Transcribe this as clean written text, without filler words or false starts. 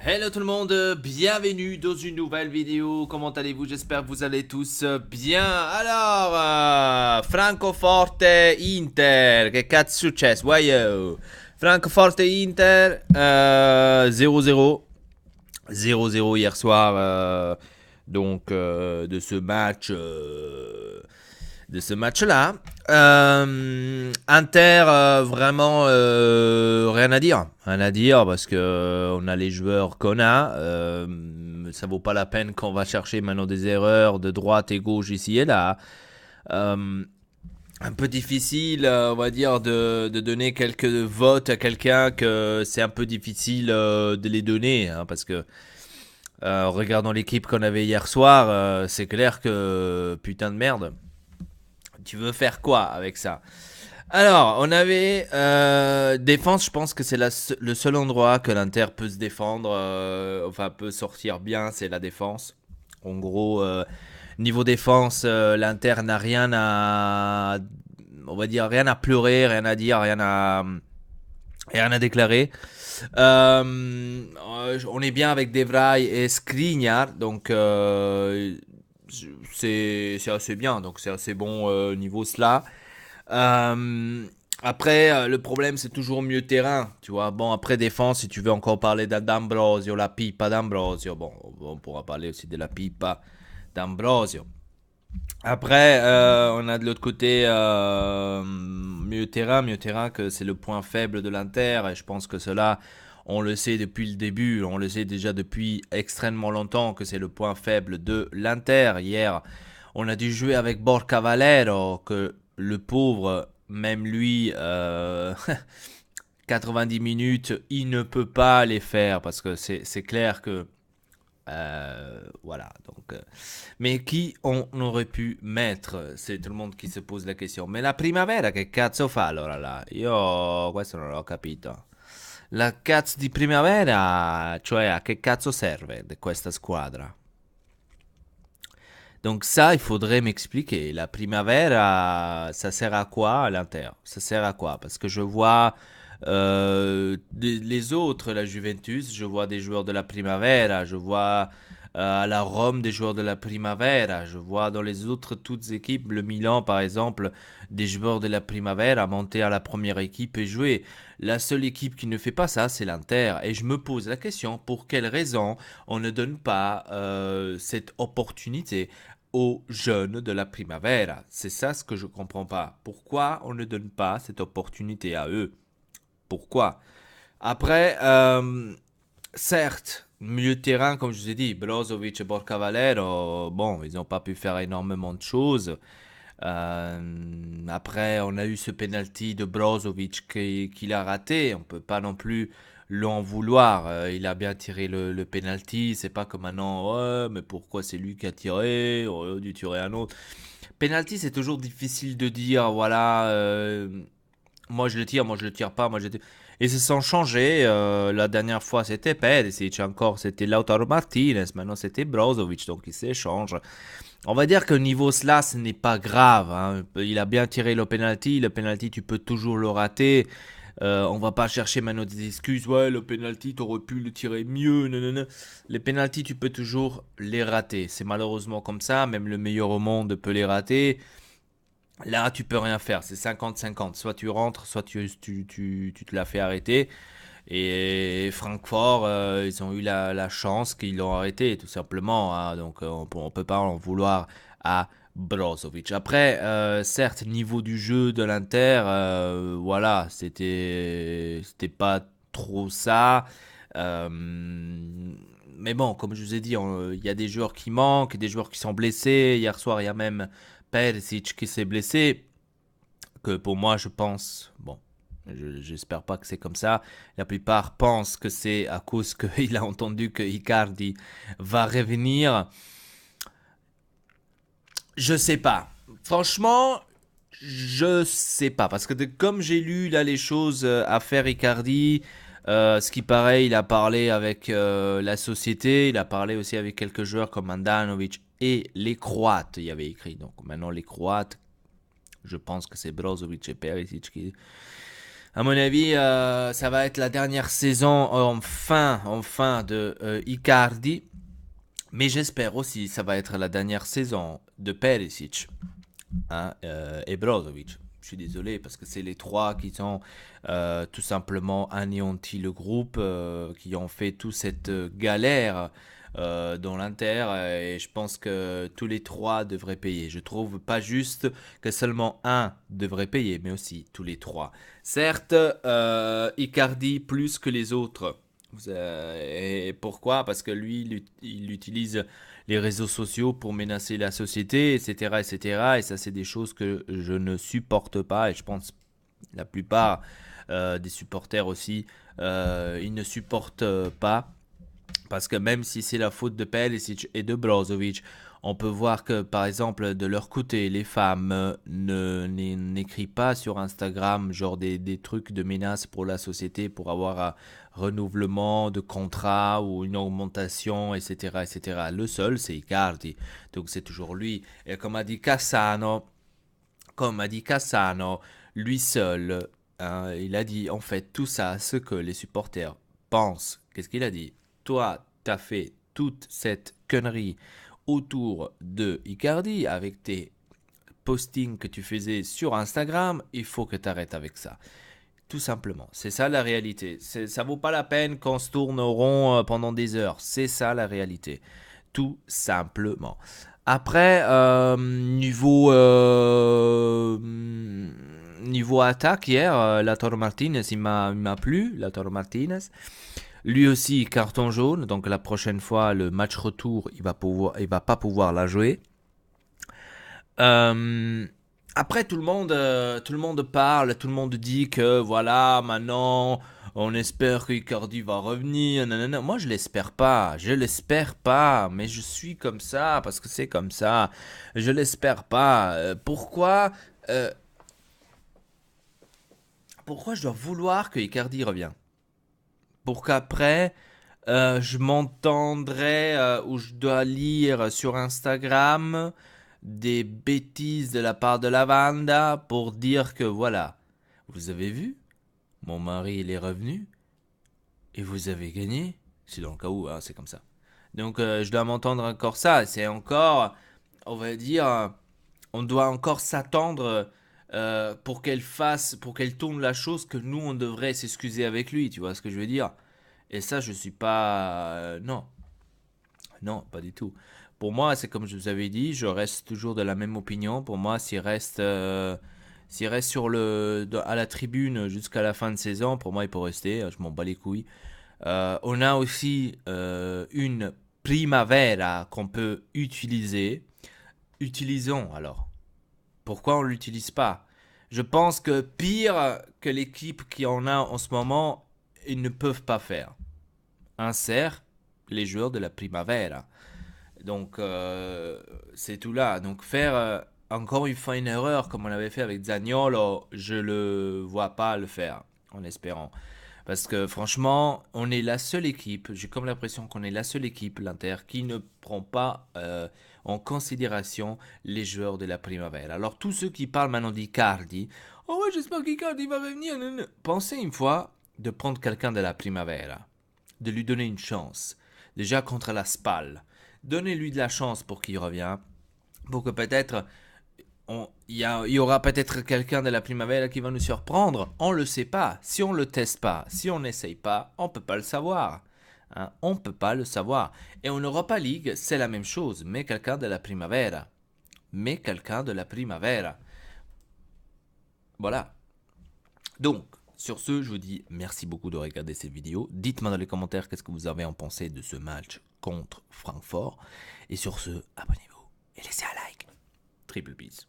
Hello tout le monde, bienvenue dans une nouvelle vidéo. Comment allez-vous? J'espère que vous allez tous bien. Alors, Francoforte Inter, che cazzo è successo? Voyons. Francoforte Inter, 0-0. 0-0 hier soir, de ce match. De ce match-là. Inter, vraiment rien à dire. Rien à dire parce que on a les joueurs qu'on a. Ça vaut pas la peine qu'on va chercher maintenant des erreurs de droite et gauche ici et là. Euh, un peu difficile, on va dire, de donner quelques votes à quelqu'un que c'est un peu difficile de les donner. Hein, parce que regardant l'équipe qu'on avait hier soir, c'est clair que putain de merde. Tu veux faire quoi avec ça? Alors, on avait défense, je pense que c'est le seul endroit que l'Inter peut se défendre, enfin peut sortir bien, c'est la défense. En gros, niveau défense, l'Inter n'a rien à, on va dire, rien à pleurer, rien à dire, rien à déclarer. On est bien avec Devray et Skriniar, donc c'est assez bien, donc c'est assez bon niveau cela. Après, le problème, c'est toujours mieux terrain. Tu vois, bon, après défense, si tu veux encore parler d'Ambrosio, la pipa d'Ambrosio, bon, on pourra parler aussi de la pipa d'Ambrosio. Après, on a de l'autre côté mieux terrain que c'est le point faible de l'Inter. Et je pense que cela, on le sait depuis le début, on le sait déjà depuis extrêmement longtemps que c'est le point faible de l'Inter. Hier, on a dû jouer avec Borca Valero, que le pauvre, même lui, 90 minutes, il ne peut pas les faire parce que c'est clair que voilà, donc. Mais qui on aurait pu mettre? C'est tout le monde qui se pose la question. Mais la primavera che cazzo fa allora là? Io questo non l'ho capito. La cazzo di primavera, cioè a che cazzo serve di questa squadra? Donc ça, il faudrait m'expliquer. La primavera, ça sert à quoi à l'Inter? Ça sert à quoi? Parce que je vois les autres, la Juventus, je vois des joueurs de la primavera, je vois à la Rome des joueurs de la primavera, je vois dans les autres toutes équipes, le Milan par exemple, des joueurs de la primavera monter à la première équipe et jouer. La seule équipe qui ne fait pas ça, c'est l'Inter. Et je me pose la question, pour quelle raison on ne donne pas cette opportunité aux jeunes de la primavera? C'est ça ce que je comprends pas. Pourquoi on ne donne pas cette opportunité à eux? Pourquoi? Après, certes, milieu de terrain, comme je vous ai dit, Brozovic et Borca Valero, bon, ils n'ont pas pu faire énormément de choses. Après, on a eu ce penalty de Brozovic qu'il a raté. On peut pas non plus l'en vouloir. Il a bien tiré le penalty. C'est pas comme maintenant, ouais, mais pourquoi c'est lui qui a tiré? On aurait dû tirer un autre. Penalty, c'est toujours difficile de dire, voilà, moi je le tire pas, Et se sont changés. La dernière fois c'était Perisic, encore c'était Lautaro Martinez, maintenant c'était Brozovic, donc ils s'échangent. On va dire que niveau cela, ce n'est pas grave. Hein. Il a bien tiré le penalty. Le penalty, tu peux toujours le rater. On va pas chercher maintenant des excuses. Ouais, le penalty, t'aurais pu le tirer mieux. Non, non, non. Les penalty, tu peux toujours les rater. C'est malheureusement comme ça. Même le meilleur au monde peut les rater. Là, tu peux rien faire. C'est 50-50. Soit tu rentres, soit tu te l'as fait arrêter. Et Francfort, ils ont eu la chance qu'ils l'ont arrêté, tout simplement. Hein. Donc, on peut pas en vouloir à Brozovic. Après, certes, niveau du jeu de l'Inter, voilà, c'était pas trop ça. Euh, mais bon, comme je vous ai dit, il y a des joueurs qui manquent, des joueurs qui sont blessés. Hier soir, il y a même Perisic qui s'est blessé. Que pour moi, je pense, bon, j'espère pas que c'est comme ça. La plupart pensent que c'est à cause qu'il a entendu que Icardi va revenir. Je sais pas. Franchement, je sais pas. Parce que comme j'ai lu là les choses à faire Icardi, ce qui paraît, il a parlé avec la société, il a parlé aussi avec quelques joueurs comme Andanovic et les Croates, il y avait écrit. Donc maintenant les Croates, je pense que c'est Brozovic et Perisic À mon avis, ça va être la dernière saison enfin de Icardi. Mais j'espère aussi que ça va être la dernière saison de Perisic, hein, et Brozovic. Je suis désolé parce que c'est les trois qui ont tout simplement anéanti le groupe, qui ont fait toute cette galère dans l'Inter, et je pense que tous les trois devraient payer. Je trouve pas juste que seulement un devrait payer, mais aussi tous les trois. Certes, Icardi plus que les autres. Et pourquoi? Parce que lui, il utilise les réseaux sociaux pour menacer la société, etc., etc. Et cetera. Et ça, c'est des choses que je ne supporte pas. Et je pense la plupart des supporters aussi, ils ne supportent pas. Parce que même si c'est la faute de Perisic et de Brozovic, on peut voir que, par exemple, de leur côté, les femmes n'écrivent pas sur Instagram genre des trucs de menaces pour la société pour avoir un renouvellement de contrat ou une augmentation, etc., etc. Le seul, c'est Icardi. Donc c'est toujours lui. Et comme a dit Cassano, lui seul, hein, il a dit en fait tout ça, ce que les supporters pensent. Qu'est-ce qu'il a dit? Toi, t'as fait toute cette connerie autour de Icardi avec tes postings que tu faisais sur Instagram, il faut que tu arrêtes avec ça. Tout simplement, c'est ça la réalité. Ça vaut pas la peine qu'on se tourne au rond pendant des heures. C'est ça la réalité. Tout simplement. Après, niveau attaque, hier, Lautaro Martinez, il m'a plu, Lautaro Martinez. Lui aussi, carton jaune, donc la prochaine fois, le match retour, il va pas pouvoir la jouer. Euh, Après, tout le monde parle, tout le monde dit que voilà, maintenant, on espère que Icardi va revenir. Nanana. Moi, je l'espère pas, mais je suis comme ça parce que c'est comme ça. Je l'espère pas. Euh, pourquoi je dois vouloir que Icardi revienne? Pour qu'après, je m'entendrai ou je dois lire sur Instagram des bêtises de la part de Lavanda pour dire que voilà, vous avez vu, mon mari il est revenu et vous avez gagné. C'est dans le cas où, hein, c'est comme ça. Donc je dois m'entendre encore ça. C'est encore, on va dire, on doit encore s'attendre pour qu'elle tourne la chose que nous on devrait s'excuser avec lui. Tu vois ce que je veux dire? Et ça, je suis pas. Non, non, pas du tout. Pour moi, c'est comme je vous avais dit, je reste toujours de la même opinion. Pour moi, s'il reste à la tribune jusqu'à la fin de saison, pour moi, il peut rester. Je m'en bats les couilles. On a aussi une primavera qu'on peut utiliser. Utilisons alors. Pourquoi on ne l'utilise pas? Je pense que pire que l'équipe qui en a en ce moment, ils ne peuvent pas faire. Insère les joueurs de la Primavera. Donc, c'est tout là. Donc, faire encore une fois une erreur comme on avait fait avec Zaniolo, je le vois pas le faire, en espérant. Parce que franchement, on est la seule équipe, j'ai comme l'impression qu'on est la seule équipe, l'Inter, qui ne prend pas en considération les joueurs de la Primavera. Alors, tous ceux qui parlent maintenant d'Icardi, oh ouais, j'espère qu'Icardi va revenir. Pensez une fois de prendre quelqu'un de la Primavera, de lui donner une chance. Déjà contre la Spal. Donnez-lui de la chance pour qu'il revienne. Pour que peut-être il y aura peut-être quelqu'un de la Primavera qui va nous surprendre. On ne le sait pas. Si on ne le teste pas, si on n'essaye pas, on ne peut pas le savoir. Hein, on ne peut pas le savoir. Et en Europa League, c'est la même chose. Mais quelqu'un de la Primavera. Mais quelqu'un de la Primavera. Voilà. Donc, sur ce, je vous dis merci beaucoup de regarder cette vidéo. Dites-moi dans les commentaires qu'est-ce que vous avez en pensé de ce match contre Francfort. Et sur ce, abonnez-vous et laissez un like. Triple peace.